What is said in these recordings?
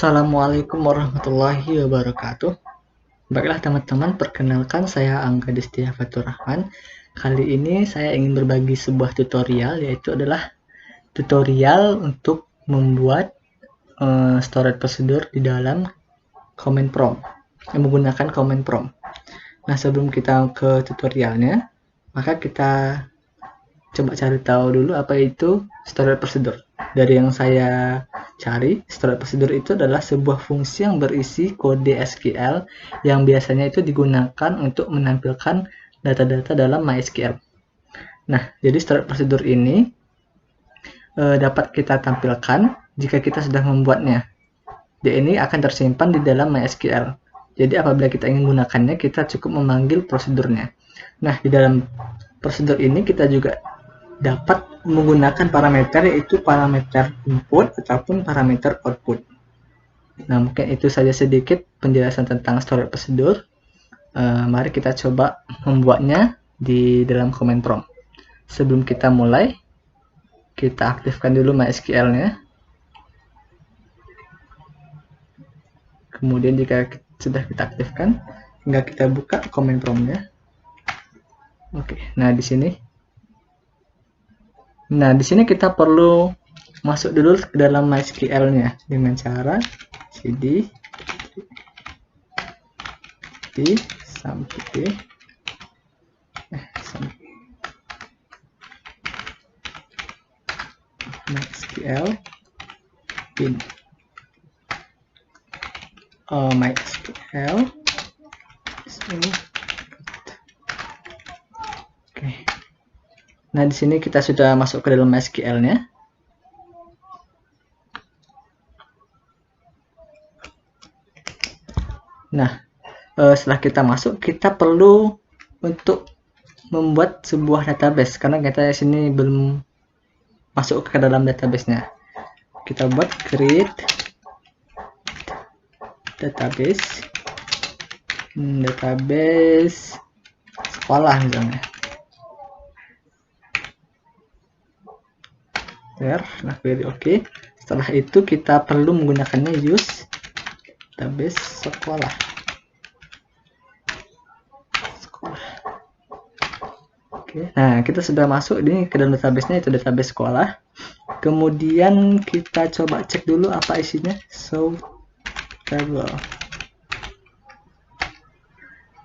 Assalamualaikum warahmatullahi wabarakatuh. Baiklah teman-teman, perkenalkan saya Angga Destia Fatur Rahman. Kali ini saya ingin berbagi sebuah tutorial, yaitu adalah tutorial untuk membuat storage procedure di dalam command prompt, menggunakan command prompt. Nah, sebelum kita ke tutorialnya, maka kita coba cari tahu dulu apa itu storage procedure. Dari yang saya cari, storage procedure itu adalah sebuah fungsi yang berisi kode SQL yang biasanya itu digunakan untuk menampilkan data-data dalam MySQL. Nah, jadi storage procedure ini dapat kita tampilkan jika kita sudah membuatnya. Dia ini akan tersimpan di dalam MySQL. Jadi apabila kita ingin menggunakannya, kita cukup memanggil prosedurnya. Nah, di dalam prosedur ini kita juga dapat menggunakan parameter, yaitu parameter input ataupun parameter output. Nah, mungkin itu saja sedikit penjelasan tentang storage procedure. Mari kita coba membuatnya di dalam command prompt. Sebelum kita mulai, kita aktifkan dulu MySQL-nya. Kemudian jika sudah kita aktifkan, tinggal kita buka command prompt-nya. Oke, nah di sini kita perlu masuk dulu ke dalam MySQL-nya dengan cara cd sampai MySQL bin MySQL sini. Oke. Nah, di sini kita sudah masuk ke dalam MySQL-nya. Nah, setelah kita masuk, kita perlu untuk membuat sebuah database karena kita di sini belum masuk ke dalam database-nya. Kita buat create database sekolah misalnya. Nah, query oke. Setelah itu kita perlu menggunakannya use database sekolah. Oke. Nah, kita sudah masuk ini ke dalam database-nya, itu database sekolah. Kemudian kita coba cek dulu apa isinya. Show table.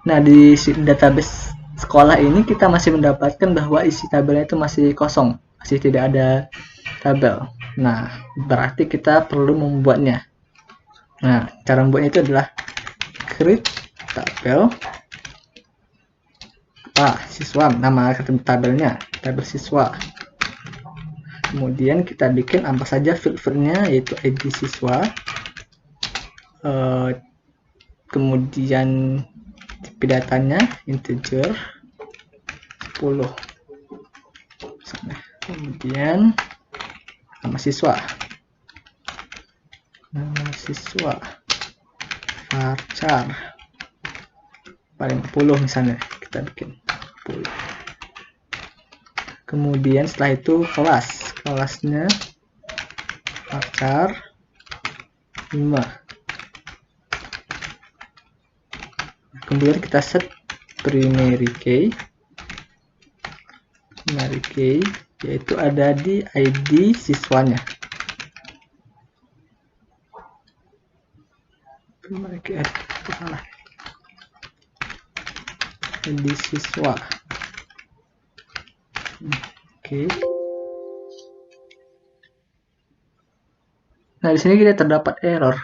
Nah, di database sekolah ini kita masih mendapatkan bahwa isi tabelnya itu masih kosong, masih tidak ada tabel. Nah, berarti kita perlu membuatnya. Nah, cara membuatnya itu adalah create tabel siswa, nama tabelnya tabel siswa. Kemudian kita bikin apa saja field-nya, yaitu ID siswa, kemudian tipe datanya integer 10, kemudian nama siswa varchar paling 10 misalnya, kita bikin 10. Kemudian setelah itu kelasnya varchar 5. Kemudian kita set primary key, yaitu ada di ID siswanya. ID siswa. Oke. Nah, di sini kita terdapat error,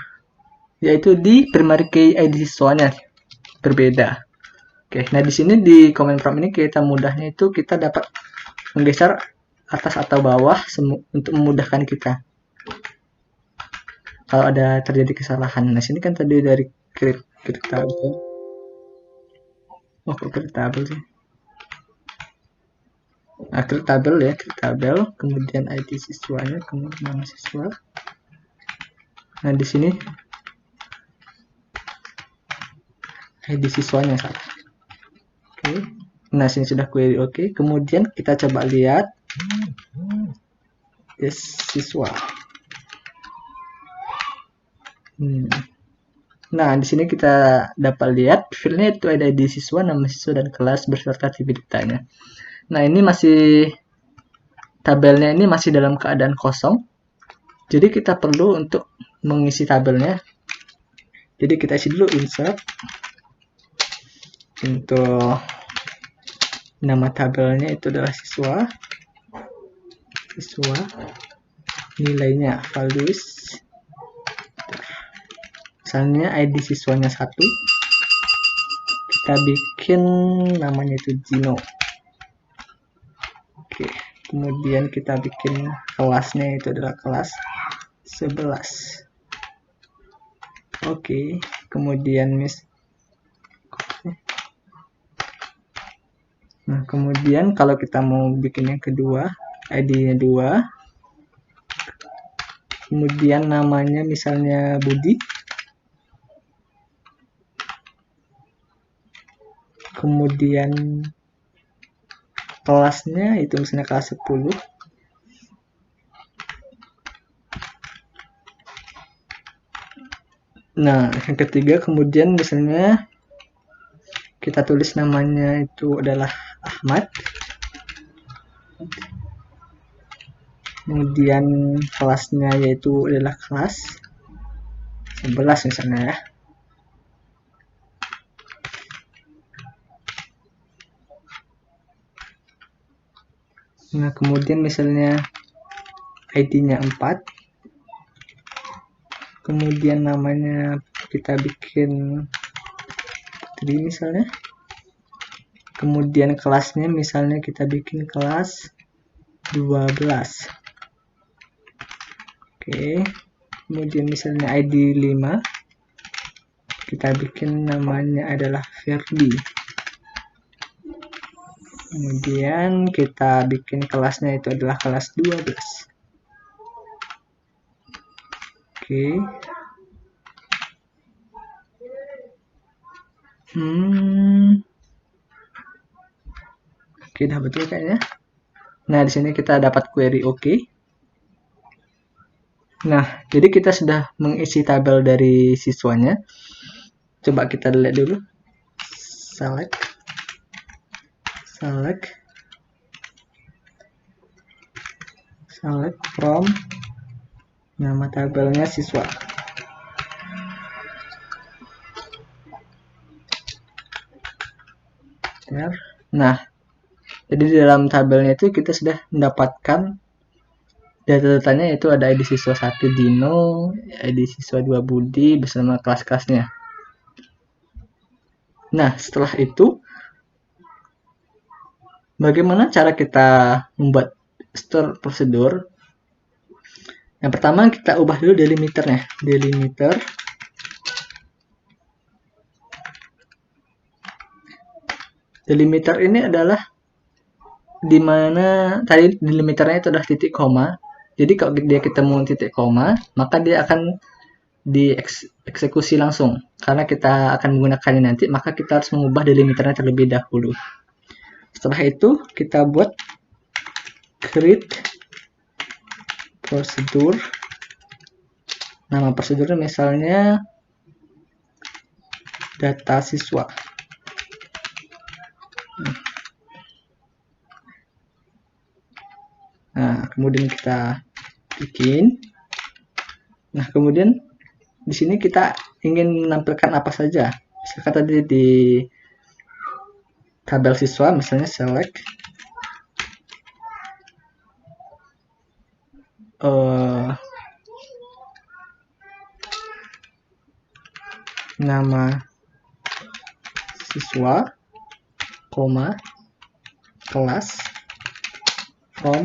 yaitu di primary key ID siswanya berbeda. Oke, nah di sini di command prompt ini kita mudahnya itu kita dapat menggeser atas atau bawah untuk memudahkan kita kalau ada terjadi kesalahan. Nah, sini kan tadi dari create table. Create table sih. Nah, create table, kemudian ID siswanya, kemudian nama siswa. Nah, di sini ID siswanya salah. Oke. Nah, sini sudah query oke. Kemudian kita coba lihat siswa. Nah, di sini kita dapat lihat filenya itu ada ID siswa, nama siswa, dan kelas beserta aktivitas ditanya. Nah, ini tabelnya ini masih dalam keadaan kosong. Jadi kita perlu untuk mengisi tabelnya. Jadi kita isi dulu insert. Untuk nama tabelnya itu adalah siswa. Nilainya values. Misalnya ID siswanya 1. Kita bikin namanya itu Gino. Oke, kemudian kita bikin kelasnya itu adalah kelas 11. Oke, kemudian nah, kemudian kalau kita mau bikin yang kedua, ID-nya 2. Kemudian namanya misalnya Budi. Kemudian kelasnya itu misalnya kelas 10. Nah, yang ketiga kemudian misalnya kita tulis namanya itu adalah Ahmad. Kemudian kelasnya yaitu adalah kelas 11 misalnya ya. Nah, kemudian misalnya ID-nya 4. Kemudian namanya kita bikin Putri misalnya. Kemudian kelasnya misalnya kita bikin kelas 12. Oke. Kemudian misalnya ID 5. Kita bikin namanya adalah Ferdi. Kemudian kita bikin kelasnya itu adalah kelas 12. Oke. Oke, dah betul kayaknya. Nah, di sini kita dapat query oke. Nah, jadi kita sudah mengisi tabel dari siswanya. Coba kita lihat dulu. Select from nama tabelnya siswa. Nah, jadi di dalam tabelnya itu kita sudah mendapatkan data-datanya, itu ada ID siswa 1 Dino, ID siswa 2 Budi bersama kelas-kelasnya. Nah, setelah itu bagaimana cara kita membuat store prosedur? Yang pertama kita ubah dulu delimiternya. Delimiter ini adalah dimana tadi delimiternya itu adalah titik koma. Jadi kalau dia ketemu titik koma, maka dia akan dieksekusi langsung. Karena kita akan menggunakannya nanti, maka kita harus mengubah delimiternya terlebih dahulu. Setelah itu kita buat create prosedur. Nama prosedurnya misalnya data siswa. Nah, kemudian kita bikin. Nah, kemudian di sini kita ingin menampilkan apa saja. Misalkan tadi di tabel siswa, misalnya select nama siswa, kelas from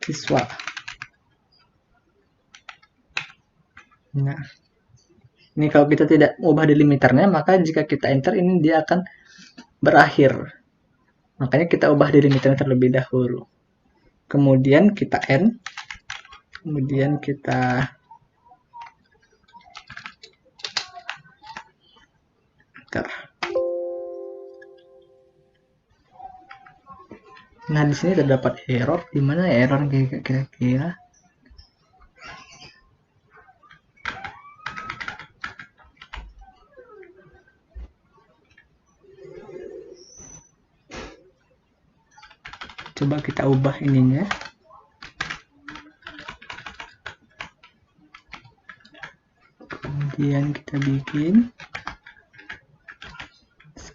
siswa. Nah, ini kalau kita tidak ubah delimiternya, maka jika kita enter ini dia akan berakhir. Makanya kita ubah delimiternya terlebih dahulu. Kemudian kita end. Kemudian kita enter. Nah, di sini terdapat error. Di mana error kira-kira? coba kita ubah ininya. Kemudian kita bikin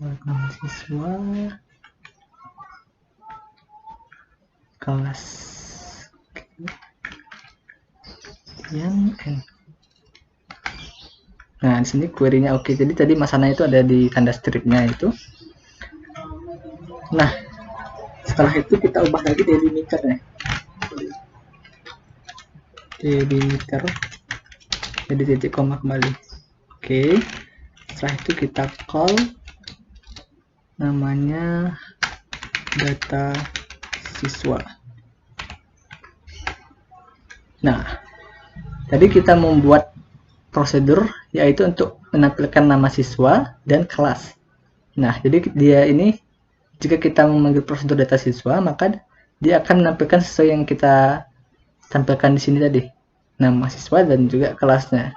nama siswa, kelas, yang N. Nah, di sini query-nya oke. Jadi tadi masalahnya itu ada di tanda stripnya itu. Nah, setelah itu kita ubah lagi delimiternya. Delimiter jadi titik koma kembali. Oke. Setelah itu kita call namanya data siswa. Nah, tadi kita membuat prosedur yaitu untuk menampilkan nama siswa dan kelas. Nah, jadi dia ini jika kita memanggil prosedur data siswa, maka dia akan menampilkan sesuai yang kita tampilkan di sini tadi, nama siswa dan juga kelasnya.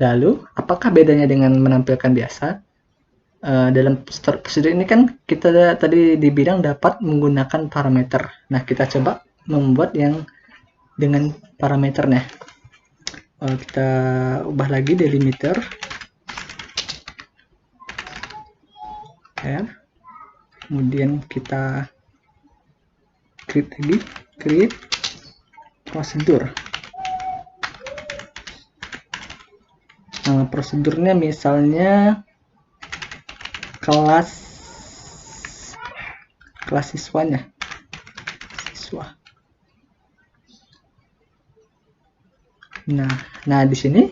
Lalu, apakah bedanya dengan menampilkan biasa? Dalam prosedur ini kan kita tadi dibilang dapat menggunakan parameter. Nah, kita coba membuat yang dengan parameternya. Kita ubah lagi delimiter, kemudian kita create prosedur. Nah, prosedurnya misalnya kelas siswanya, siswa. Nah di sini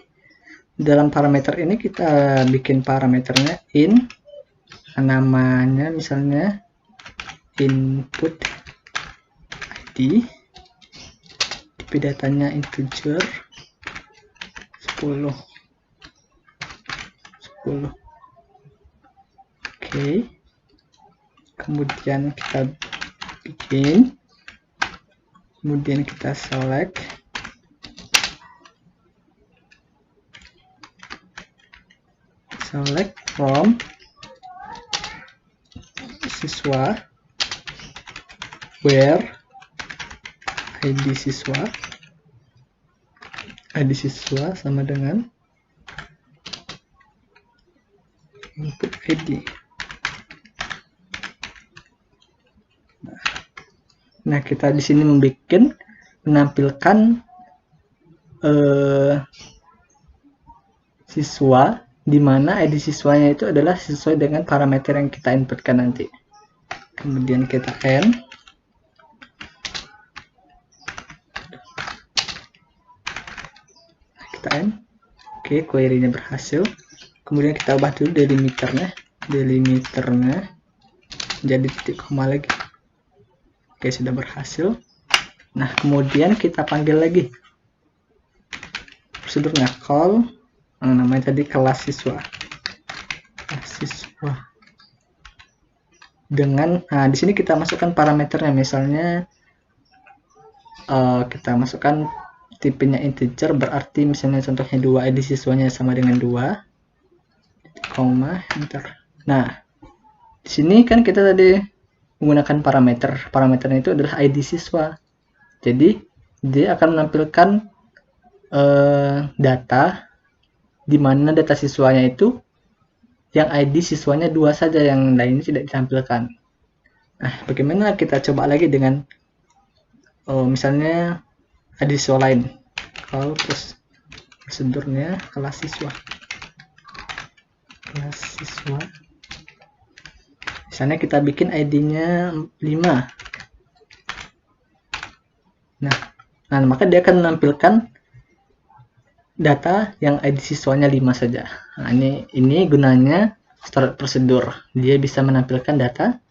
dalam parameter ini kita bikin parameternya in, namanya misalnya input ID, tipe datanya integer 10. Oke. Kemudian kita bikin, kemudian kita select from siswa where ID siswa sama dengan input ID. Nah, kita di sini menampilkan siswa di mana ID siswanya itu adalah sesuai dengan parameter yang kita inputkan nanti. Kemudian kita N. Oke, query-nya berhasil. Kemudian kita ubah dulu delimiternya jadi titik koma lagi. Oke, sudah berhasil. Nah, kemudian kita panggil lagi prosedurnya call, namanya tadi kelas siswa dengan di sini kita masukkan parameternya, misalnya kita masukkan tipenya integer, berarti misalnya contohnya 2, ID siswanya sama dengan 2, enter. Nah, di sini kan kita tadi menggunakan parameternya itu adalah ID siswa, jadi dia akan menampilkan data di mana data siswanya itu yang ID siswanya 2 saja, yang lainnya tidak ditampilkan. Nah, bagaimana kita coba lagi dengan misalnya ID siswa lain. Kalau prosedurnya kelas siswa. Misalnya kita bikin ID-nya 5. Nah, maka dia akan menampilkan data yang ID siswanya 5 saja. Nah, ini gunanya storage prosedur. Dia bisa menampilkan data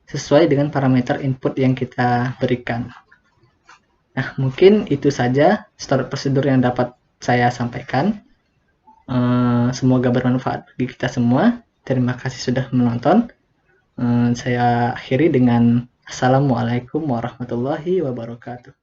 sesuai dengan parameter input yang kita berikan. Nah, mungkin itu saja storage prosedur yang dapat saya sampaikan. Semoga bermanfaat bagi kita semua. Terima kasih sudah menonton. Saya akhiri dengan Assalamualaikum warahmatullahi wabarakatuh.